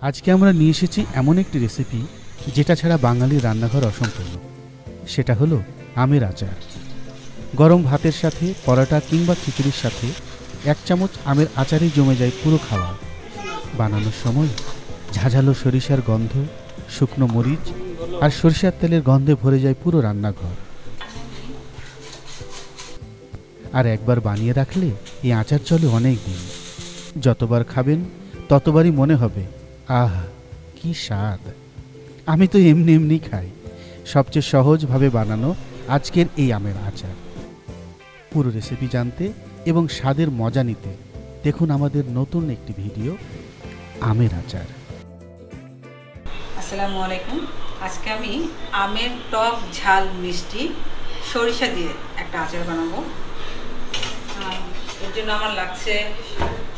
আজকে আমরা নিয়ে এসেছি এমন একটি রেসিপি যেটা ছাড়া বাঙালির রান্নাঘর অসম্পূর্ণ। সেটা হলো আমের আচার। গরম ভাতের সাথে, পরোটা কিংবা খিচুড়ির সাথে 1 চামচ আমের আচারই জমে যায় পুরো খাওয়া। বানানোর সময় ঝাঝালো সরিষার গন্ধ, শুকনো মরিচ আর সরিষার তেলের গন্ধে ভরে যায় পুরো রান্নাঘর। আর একবার বানিয়ে রাখলে এই আচার চলে অনেক দিন। যতবার খাবেন ততবারই মনে হবে, আহ কি স্বাদ! আমি তো এমনি এমনি খাই। সবচেয়ে সহজভাবে বানানো আজকের এই আমের আচার। পুরো রেসিপি জানতে এবং স্বাদের মজা নিতে দেখুন আমাদের নতুন একটি ভিডিও, আমের আচার। আসসালামু আলাইকুম। আজকে আমি আমের টক ঝাল মিষ্টি সরিষা দিয়ে একটা আচার বানাবো। এর জন্য আমার লাগছে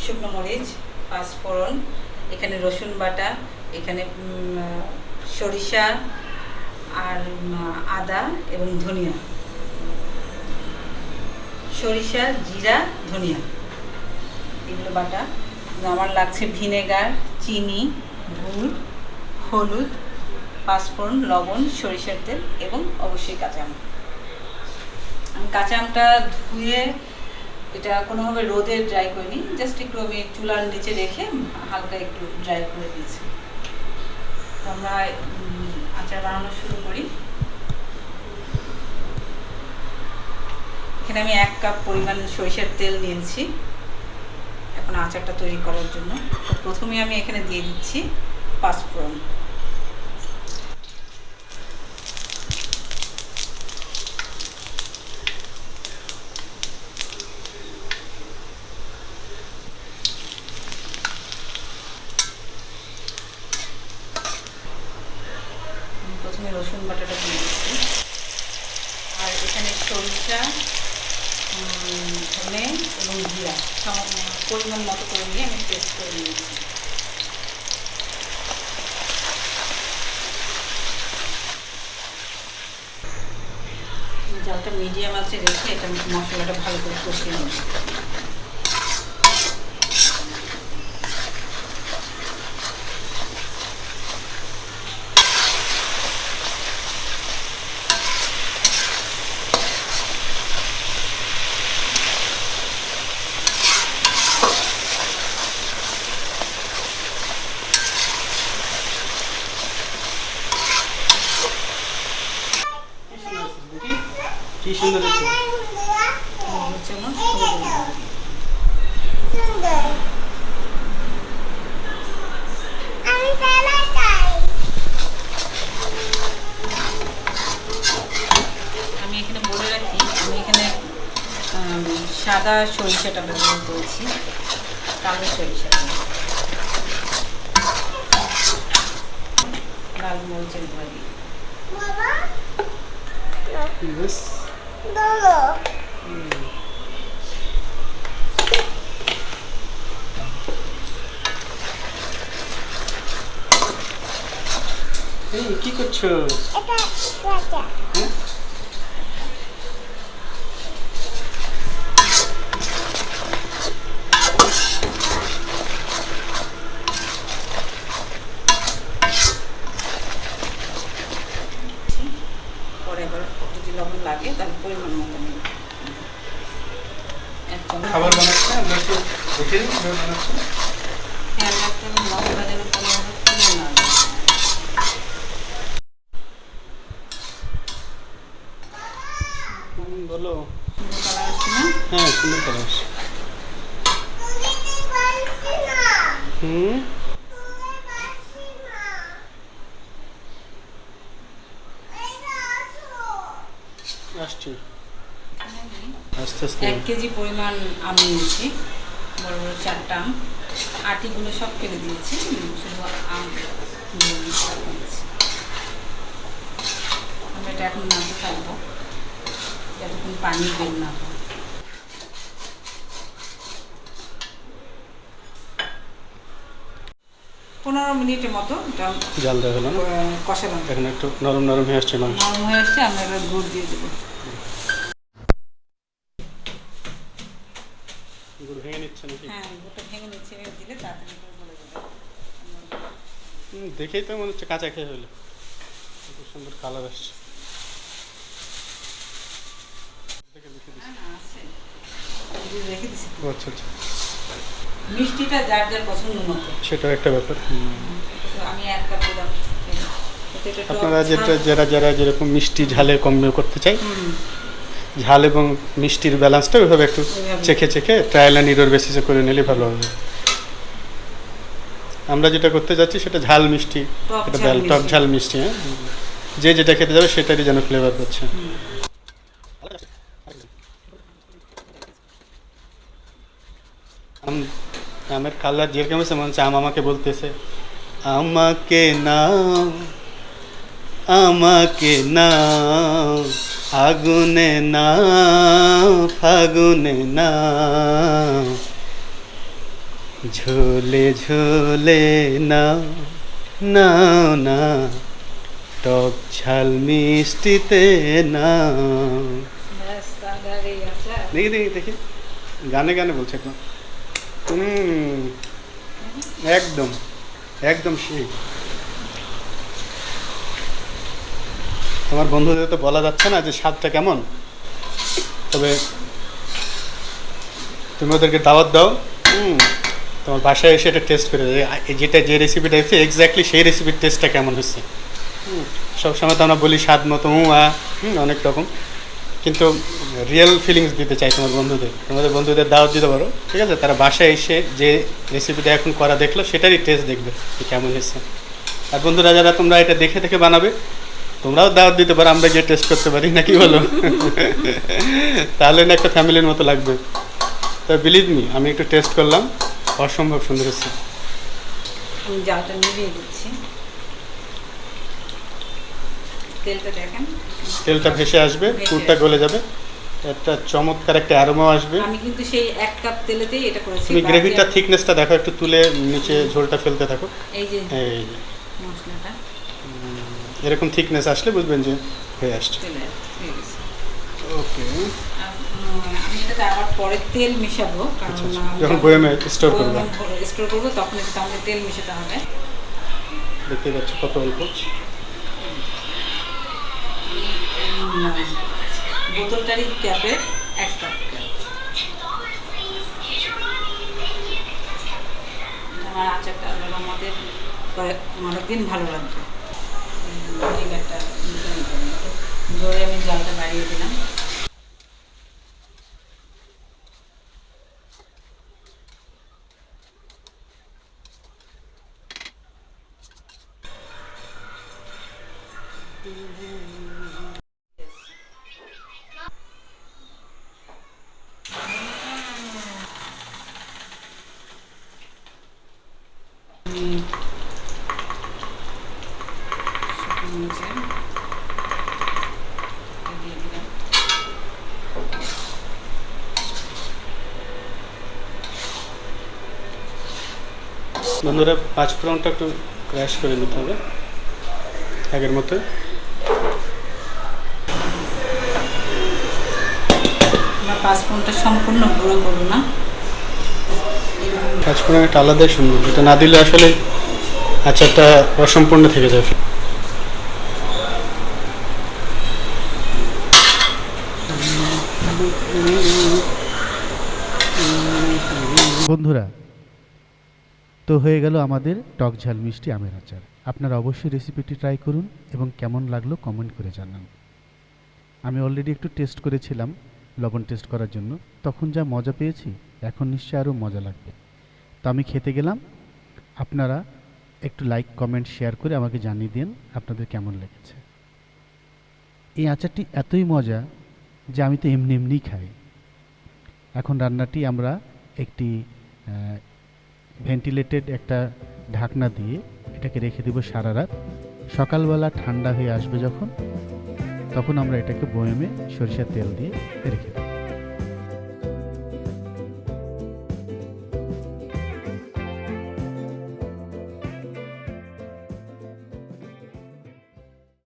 শুকনো মরিচ, পাঁচফোড়ন, এখানে রসুন বাটা, এখানে সরিষা আর আদা এবং ধনিয়া, সরিষা, জিরা, ধনিয়া এগুলো বাটা। আমার লাগছে ভিনেগার, চিনি, গুড়, হলুদ, পাঁচফোড়ন, লবণ, সরিষার তেল এবং অবশ্যই কাঁচা আম। আমি কাঁচা আমটা ধুয়ে এটা কোনোভাবে রোদে ড্রাই করিনি, জাস্ট একটু আমি চুলার নিচে রেখে হালকা একটু ড্রাই করে দিয়েছি। তো আমরা আচার বানানো শুরু করি। এখানে আমি 1 কাপ পরিমাণ সরিষার তেল নিয়েছি এখন আচারটা তৈরি করার জন্য। তো প্রথমে আমি এখানে দিয়ে দিচ্ছি পাঁচফোড়ন। প্রথমে রসুন বাটাটা দিয়ে দিচ্ছি, আর এখানে সরিষা, ধনে এবং জিরা পরিমাণ মতো করে নিয়ে আমি পেস্ট করে নিয়েছি। জালটা মিডিয়াম আছে রেখে এটা মশলাটা ভালো করে কষিয়ে নেব। কি সুন্দর হচ্ছে। আমি এখানে বলে রাখি, আমি এখানে সাদা সরিষাটা ব্যবহার করেছি, কালো সরিষা, লাল মরিচের গুঁড়া দিয়ে। কি করছো? পরে এবার যদি লবণ লাগে তাহলে পরিমাণ মতো নেব। খাবার বানাচ্ছে আমরা একটু দেখে বানাচ্ছি। খেয়াল রাখতে হবে মশলা যেন কোনোভাবে পুড়ে না যায়। বলো। সুন্দর কালার আসছে না? হ্যাঁ, সুন্দর কালার আসছে। আসছি আস্তে আস্তে। 1 কেজি পরিমাণ আম নিয়েছি, বড় বড় 4টা আম। আটিগুলো সব ফেলে দিয়েছি, শুধু আম নিয়েছি। আমরা এটা এখন নাড়তে থাকবো যতক্ষণ পানি বের না হয়। 15 মিনিটের মতো এটা জাল দেওয়া হলো না, কষালাম। এখন একটু নরম নরম হয়ে আসছে মাংস। নরম হয়ে আসছে, আমরা এবার গুড় দিয়ে দেবো। গুড় ভেঙে নিচ্ছে নাকি? হ্যাঁ, গুড়টা ভেঙে নিচ্ছে, দিলে তাড়াতাড়ি করে গলে যাবে। দেখেই তো মনে হচ্ছে কাঁচা খেয়ে হইলো, খুব সুন্দর কালার আসছে। দেখে লিখে দিচ্ছি। রেখে দিছি। ও আচ্ছা আচ্ছা, মিষ্টিটা যার যার পছন্দ মতো। সেটাও একটা ব্যাপার। তো আমি 1 কাপ দিলাম। এটা টক আপনারা ঝাল। যারা যেরকম মিষ্টি ঝালে কম করতে চাই, হুম, ঝাল এবং মিষ্টির ব্যালেন্সটা ওইভাবে একটু ওইভাবে। চেখে ট্রায়াল অ্যান্ড এরর বেসিসে করে নিলে ভালো হবে। আমরা যেটা করতে যাচ্ছি সেটা ঝাল মিষ্টি, টক এটা ঝাল টক মিষ্টি। ঝাল মিষ্টি। হ্যাঁ, যে যেটা খেতে যাবে সেটারই যেন ফ্লেভার পাচ্ছে। হুম। আমের কালার যেরকম হয়েছে মনে হচ্ছে আম আমাকে বলতেছে, আমাকে নাও আমাকে নাও, আগুনে নাও ফাগুনে নাও, ঝোলে ঝোলে নাও নাও না, টক ঝাল মিষ্টিতে নাও। ব্যাস, তাহলে এই আচার। দেখি গানে গানে বলছে একদম। একদম একদম সেই। তোমার বন্ধুদের তো বলা যাচ্ছে না যে স্বাদটা কেমন, তবে তুমি ওদেরকে দাওয়াত দাও, তোমার বাসায় এসে এটা টেস্ট করে যে রেসিপিটা হচ্ছে এক্স্যাক্টলি সেই রেসিপির টেস্টটা কেমন হচ্ছে। সবসময় তো আমরা বলি স্বাদ মতো অনেক রকম, কিন্তু রিয়েল ফিলিংস দিতে চাই তোমাদের বন্ধুদের দাওয়াত দিতে পারো, ঠিক আছে? তারা বাসায় এসে যে রেসিপিটা এখন করা দেখলো সেটারই টেস্ট দেখবে যে কেমন হয়েছে। আর বন্ধুরা যারা তোমরা এটা দেখে বানাবে, তোমরাও দাওয়াত দিতে পারো, আমরা গিয়ে টেস্ট করতে পারি নাকি, বলো? তাহলে না একটা ফ্যামিলির মতো লাগবে। তো বিলিভ মি, আমি একটু টেস্ট করলাম, অসম্ভব সুন্দর হচ্ছে। আমি জালটা নিভিয়ে দিচ্ছি। তেলটা দেখেন, তেলটা ভেসে আসবে, পুরটা গলে যাবে, একটা চমৎকার একটা অ্যারোমা আসবে। আমি কিন্তু সেই 1 কাপ তেলেতেই এটা করেছি। তুমি গ্রেভিটা থিকনেসটা দেখো, একটু তুলে নিচে ঝোলটা ফেলতে থাকো। এই যে এই যে মশলাটা এরকম থিকনেস আসলে বুঝবেন যে হয়ে আসছে। তেলে হয়ে গেছে। ওকে, আমি এটাতে আবার পরে তেল মিশাবো, কারণ আচ্ছা, যখন বয়ামে স্টোর করবে, স্টোর করবো তখন একটু আমাকে তেল মিশাতে হবে। দেখতে পাচ্ছ কত অল্প। বোতলটারই ক্যাপে 1 কাপ। আমার আচারটা আমাদের অনেকদিন ভালো লাগবে। ভিনেগারটা জোরে আমি জলটা বাড়িয়ে দিলাম। দিয়ে দিলাম। বন্ধুরা 5 ফোড়নটা একটু ক্র্যাশ করে নিতে হবে আগের মতো। আমরা 5 ফোড়নটা সম্পূর্ণ গুঁড়ো করবো না, 5 ফোড়ন একটা আলাদাই সুন্দর, এটা না দিলে আসলে আচারটা অসম্পূর্ণ থেকে যাবে। বন্ধুরা, তো হয়ে গেল আমাদের টক ঝাল মিষ্টি আমের আচার। আপনারা অবশ্যই রেসিপিটি ট্রাই করুন এবং কেমন লাগলো কমেন্ট করে জানান। আমি অলরেডি একটু টেস্ট করেছিলাম লবণ টেস্ট করার জন্য, তখন যা মজা পেয়েছি এখন নিশ্চয়ই আরও মজা লাগবে। তো আমি খেতে গেলাম, আপনারা একটু লাইক কমেন্ট শেয়ার করে আমাকে জানিয়ে দিন আপনাদের কেমন লেগেছে। এই আচারটি এতই মজা যে আমি তো এমনি এমনিই খাই। এখন রান্নাটি আমরা একটি ভেন্টিলেটেড একটা ঢাকনা দিয়ে এটাকে রেখে দেবো সারা রাত। সকালবেলা ঠান্ডা হয়ে আসবে যখন, তখন আমরা এটাকে বয়মে সরিষার তেল দিয়ে রেখে দেব।